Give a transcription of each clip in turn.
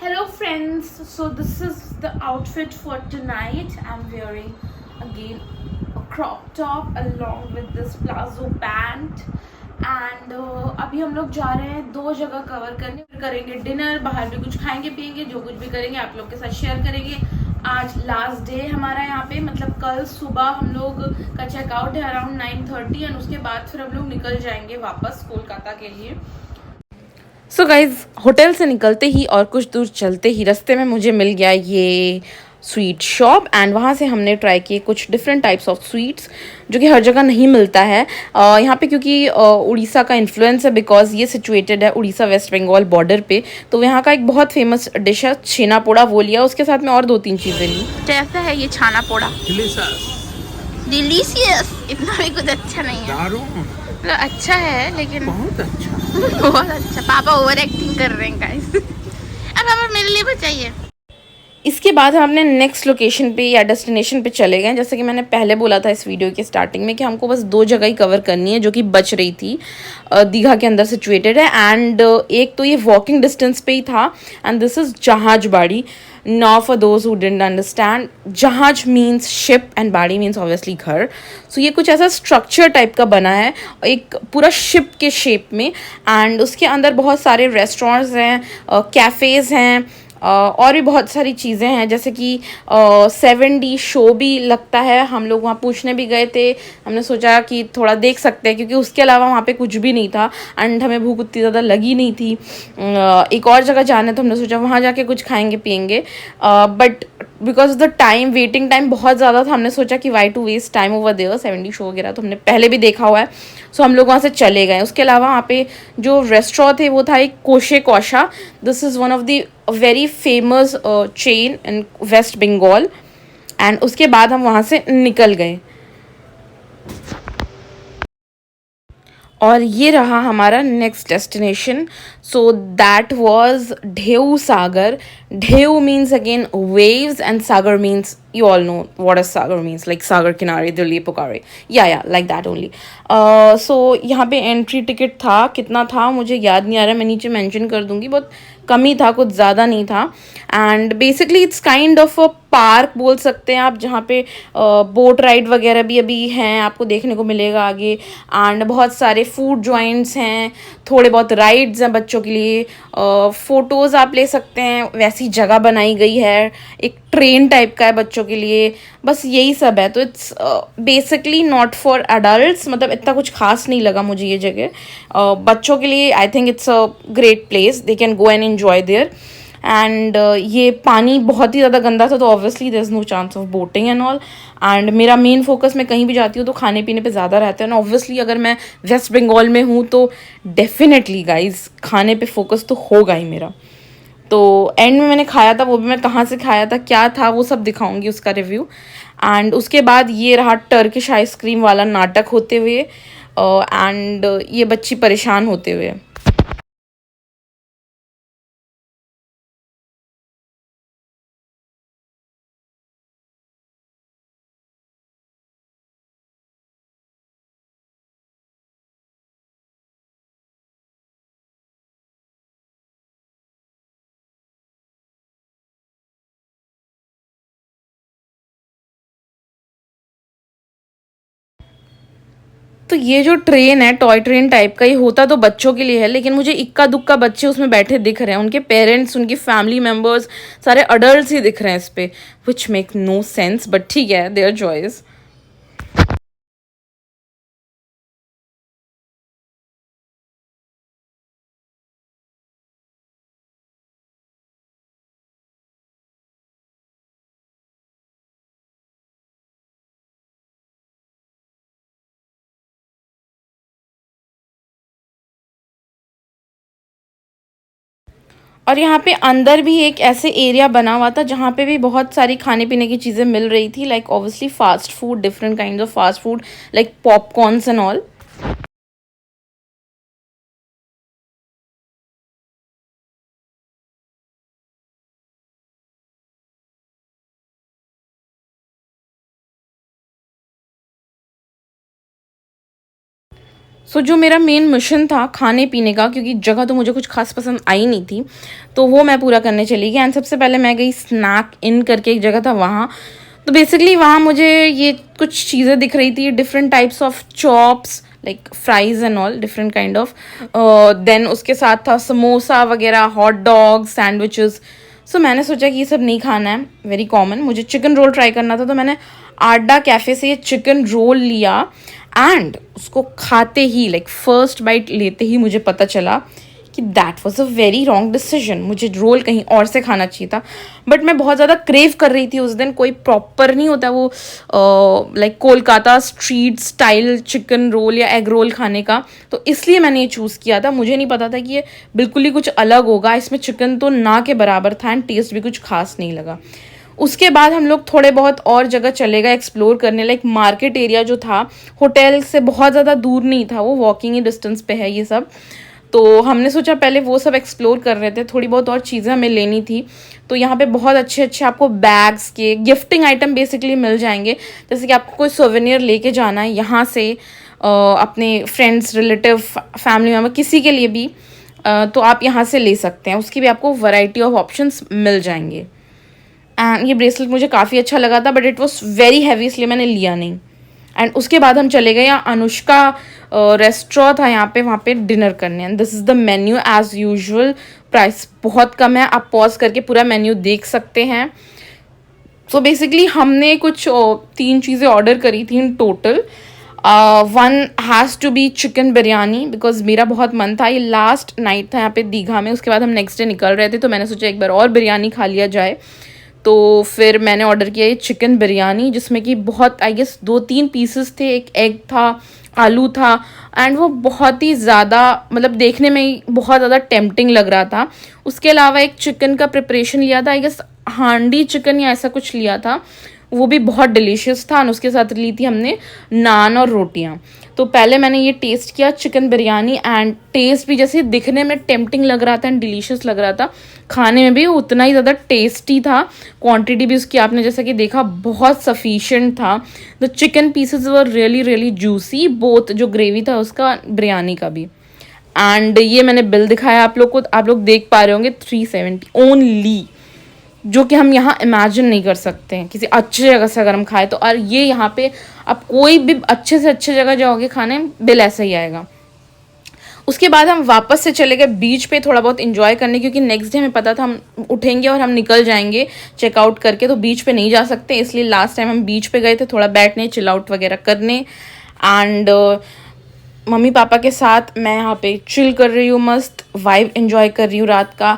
Hello friends, so this is the outfit for tonight. I'm wearing again a crop top along with this plazo pant and अभी हम लोग जा रहे हैं दो जगह कवर करने करेंगे डिनर बाहर भी कुछ खाएंगे पिएंगे जो कुछ भी करेंगे आप लोग के साथ शेयर करेंगे। आज लास्ट डे हमारा यहाँ पे मतलब कल सुबह हम लोग का चेकआउट है अराउंड 9:30 एंड उसके बाद फिर हम लोग निकल जाएंगे वापस कोलकाता के लिए। सो गाइज होटल से निकलते ही और कुछ दूर चलते ही रास्ते में मुझे मिल गया ये स्वीट शॉप एंड वहाँ से हमने ट्राई किए कुछ डिफरेंट टाइप्स ऑफ स्वीट्स जो कि हर जगह नहीं मिलता है यहाँ पे क्योंकि उड़ीसा का इन्फ्लुएंस है बिकॉज ये सिचुएटेड है उड़ीसा वेस्ट बंगाल बॉर्डर पे। तो यहाँ का एक बहुत फेमस डिश है छेना पोड़ा, वो लिया, उसके साथ में और 2-3 चीज़ें ली। कैसा है ये छाना पोड़ा? डिलीशियस। इतना भी कुछ अच्छा नहीं है, मतलब अच्छा है लेकिन बहुत अच्छा बहुत अच्छा। पापा ओवर एक्टिंग कर रहे हैं गाइस। अब पापा मेरे लिए बचाइए। इसके बाद हम अपने नेक्स्ट लोकेशन पे या डेस्टिनेशन पे चले गए। जैसे कि मैंने पहले बोला था इस वीडियो के स्टार्टिंग में कि हमको बस 2 जगह ही कवर करनी है जो कि बच रही थी, दीघा के अंदर सिचुएटेड है एंड एक तो ये वॉकिंग डिस्टेंस पे ही था and this is Jahajbari. Now for those who didn't understand, jahaj means ship and bari means obviously ghar. So ये कुछ ऐसा स्ट्रक्चर टाइप का बना है एक पूरा शिप के शेप में एंड उसके अंदर बहुत सारे रेस्टोरेंट्स हैं, कैफ़ेज़ हैं और भी बहुत सारी चीज़ें हैं जैसे कि 7D शो भी लगता है। हम लोग वहाँ पूछने भी गए थे, हमने सोचा कि थोड़ा देख सकते हैं क्योंकि उसके अलावा वहाँ पे कुछ भी नहीं था एंड हमें भूख उतनी ज़्यादा लगी नहीं थी। एक और जगह जाना है तो हमने सोचा वहाँ जाके कुछ खाएंगे पियेंगे, but because of the time, waiting time बहुत ज़्यादा था, हमने सोचा कि why to waste time over there. 7D show वगैरह तो हमने पहले भी देखा हुआ है, सो हम लोग वहाँ से चले गए। उसके अलावा वहाँ पे जो रेस्टोरेंट थे वो था एक कोशे कौशा। This is one of the very famous chain in West Bengal and उसके बाद हम वहाँ से निकल गए और ये रहा हमारा next destination. So that was Dheu Sagar. Dheu means again waves and sagar means you all know what a sagar means, like सागर किनारे दिल्ली पुकारे, या like that only. So यहाँ पे एंट्री टिकट था, कितना था मुझे याद नहीं आ रहा, मैं नीचे मेंशन कर दूंगी, बहुत कम ही था, कुछ ज़्यादा नहीं था and basically it's kind of a park बोल सकते हैं आप, जहाँ पे बोट राइड वगैरह भी अभी हैं, आपको देखने को मिलेगा आगे एंड बहुत सारे फूड जॉइंट्स हैं, थोड़े बहुत राइड्स हैं बच्चों के लिए, फ़ोटोज़ आप ले सकते हैं, वैसी जगह बनाई गई है, एक ट्रेन टाइप का है बच्चों के लिए, बस यही सब है। तो it's basically not for adults, मतलब इतना कुछ खास नहीं लगा मुझे ये जगह। बच्चों के लिए I think it's a great place, they can go and enjoy there and ये पानी बहुत ही ज़्यादा गंदा था तो obviously there is no chance of boating and all and मेरा मेन फोकस, मैं कहीं भी जाती हूँ तो खाने पीने पे ज़्यादा रहता है एंड ऑब्वियसली अगर मैं वेस्ट बंगाल में हूँ तो डेफिनेटली गाइज खाने पे फोकस तो होगा ही मेरा। तो एंड में मैंने खाया था, वो भी मैं कहाँ से खाया था क्या था वो सब दिखाऊंगी उसका रिव्यू एंड उसके बाद ये रहा टर्किश आइसक्रीम वाला नाटक होते हुए एंड ये बच्ची परेशान होते हुए। तो ये जो ट्रेन है टॉय ट्रेन टाइप का, ये होता तो बच्चों के लिए है लेकिन मुझे इक्का दुक्का बच्चे उसमें बैठे दिख रहे हैं, उनके पेरेंट्स, उनकी फैमिली मेम्बर्स सारे अडल्ट ही दिख रहे हैं इस पे, which make no sense but ठीक है, देयर चॉइस। और यहाँ पे अंदर भी एक ऐसे एरिया बना हुआ था जहाँ पे भी बहुत सारी खाने पीने की चीज़ें मिल रही थी, like obviously fast food, different kind of fast food like popcorns and all. So जो मेरा मेन मिशन था खाने पीने का, क्योंकि जगह तो मुझे कुछ खास पसंद आई नहीं थी, तो वो मैं पूरा करने चली गई। एंड सबसे पहले मैं गई स्नैक इन करके एक जगह था वहाँ। तो बेसिकली वहाँ मुझे ये कुछ चीज़ें दिख रही थी, different types of chops like fries and all different kind of. Then उसके साथ था समोसा वगैरह, हॉट डॉग, सैंडविचेस। सो मैंने सोचा कि ये सब नहीं खाना है, वेरी कॉमन। मुझे चिकन रोल ट्राई करना था, तो मैंने आडा कैफ़े से ये चिकन रोल लिया। एंड उसको खाते ही लाइक फर्स्ट बाइट लेते ही मुझे पता चला कि that was a very wrong decision. मुझे रोल कहीं और से खाना चाहिए था, बट मैं बहुत ज़्यादा क्रेव कर रही थी उस दिन। कोई प्रॉपर नहीं होता वो like Kolkata street style chicken roll या एग रोल खाने का, तो इसलिए मैंने ये चूज़ किया था। मुझे नहीं पता था कि ये बिल्कुल ही कुछ अलग होगा। इसमें चिकन तो ना के बराबर था एंड टेस्ट भी कुछ खास नहीं लगा। उसके बाद हम लोग थोड़े बहुत और जगह चले गए एक्सप्लोर करने। लाइक मार्केट एरिया जो था होटल से बहुत ज़्यादा दूर नहीं था, वो वॉकिंग ही डिस्टेंस पे है ये सब। तो हमने सोचा पहले वो सब एक्सप्लोर कर रहे थे, थोड़ी बहुत और चीज़ें हमें लेनी थी। तो यहाँ पे बहुत अच्छे अच्छे आपको बैग्स के गिफ्टिंग आइटम बेसिकली मिल जाएंगे। जैसे कि आपको कोई सोवेनियर लेके जाना है यहाँ से अपने फ्रेंड्स, रिलेटिव, फैमिली मेम्बर, किसी के लिए भी, तो आप यहाँ से ले सकते हैं। उसकी भी आपको वैरायटी ऑफ ऑप्शंस मिल जाएंगे। एंड ये ब्रेसलेट मुझे काफ़ी अच्छा लगा था, but it was very heavy, इसलिए मैंने लिया नहीं। एंड उसके बाद हम चले गए यहाँ अनुष्का रेस्टोरेंट था यहाँ पे, वहाँ पे डिनर करने। And this is the menu as usual. Price बहुत कम है, आप पॉज करके पूरा मेन्यू देख सकते हैं। सो बेसिकली हमने कुछ 3 चीज़ें ऑर्डर करी थी in total. One has to be chicken biryani, because मेरा बहुत मन था। ये लास्ट नाइट था यहाँ पे दीघा में, उसके बाद हम नेक्स्ट डे निकल रहे थे, तो मैंने सोचा एक बार और बिरयानी खा लिया जाए। तो फिर मैंने ऑर्डर किया ये चिकन बिरयानी, जिसमें कि बहुत आई गेस 2-3 पीसेस थे, एक एग था, आलू था। एंड वो बहुत ही ज़्यादा मतलब देखने में ही बहुत ज़्यादा टेम्पटिंग लग रहा था। उसके अलावा एक चिकन का प्रिपरेशन लिया था, आई गेस हांडी चिकन या ऐसा कुछ लिया था, वो भी बहुत डिलीशियस था। और उसके साथ ली थी हमने नान और रोटियां। तो पहले मैंने ये टेस्ट किया चिकन बिरयानी, एंड टेस्ट भी जैसे दिखने में टेम्पटिंग लग रहा था एंड डिलीशियस लग रहा था, खाने में भी उतना ही ज़्यादा टेस्टी था। क्वांटिटी भी उसकी आपने जैसा कि देखा बहुत सफिशिएंट था। The chicken pieces were really really juicy, both जो ग्रेवी था उसका, बिरयानी का भी। एंड ये मैंने बिल दिखाया आप लोग को, आप लोग देख पा रहे होंगे 370 ओनली, जो कि हम यहाँ इमेजिन नहीं कर सकते हैं किसी अच्छी जगह से अगर हम खाए तो। और ये यहाँ पे आप कोई भी अच्छे से अच्छे जगह जाओगे खाने, बिल ऐसा ही आएगा। उसके बाद हम वापस से चले गए बीच पे थोड़ा बहुत इन्जॉय करने, क्योंकि नेक्स्ट डे हमें पता था हम उठेंगे और हम निकल जाएंगे चेकआउट करके, तो बीच पे नहीं जा सकते। इसलिए लास्ट टाइम हम बीच पे गए थे थोड़ा बैठने, चिल आउट वगैरह करने। एंड मम्मी पापा के साथ मैं यहाँ पे चिल कर रही हूँ, मस्त वाइब इन्जॉय कर रही हूँ रात का।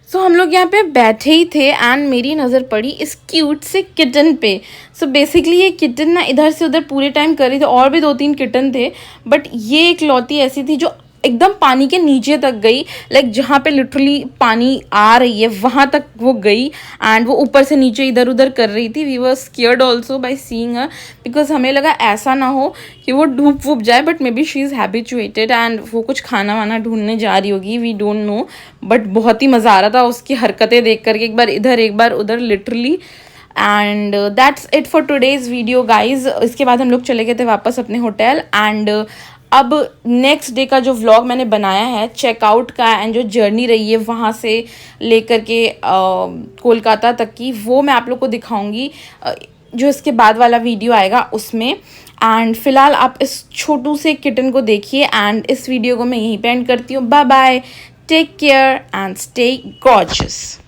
सो हम लोग यहाँ पे बैठे ही थे एंड मेरी नज़र पड़ी इस क्यूट से किटन पे। सो बेसिकली ये किटन ना इधर से उधर पूरे टाइम कर रही थी, और भी 2-3 किटन थे, बट ये एक लौती ऐसी थी जो एकदम पानी के नीचे तक गई। लाइक जहाँ पे लिटरली पानी आ रही है वहाँ तक वो गई, एंड वो ऊपर से नीचे इधर उधर कर रही थी। We were scared also by seeing her, because हमें लगा ऐसा ना हो कि वो डूब वूब जाए, but may be she is habituated and वो कुछ खाना वाना ढूंढने जा रही होगी, वी डोंट नो। बट बहुत ही मज़ा आ रहा था उसकी हरकतें देख करके, एक बार इधर एक बार उधर literally. And that's it for today's video guys. इसके बाद हम लोग चले गए थे वापस अपने होटल। एंड अब नेक्स्ट डे का जो व्लॉग मैंने बनाया है चेकआउट का एंड जो जर्नी रही है वहाँ से लेकर के कोलकाता तक की, वो मैं आप लोग को दिखाऊंगी जो इसके बाद वाला वीडियो आएगा उसमें। एंड फिलहाल आप इस छोटू से किटन को देखिए, एंड इस वीडियो को मैं यहीं पे एंड करती हूँ। Bye bye, take care and stay gorgeous.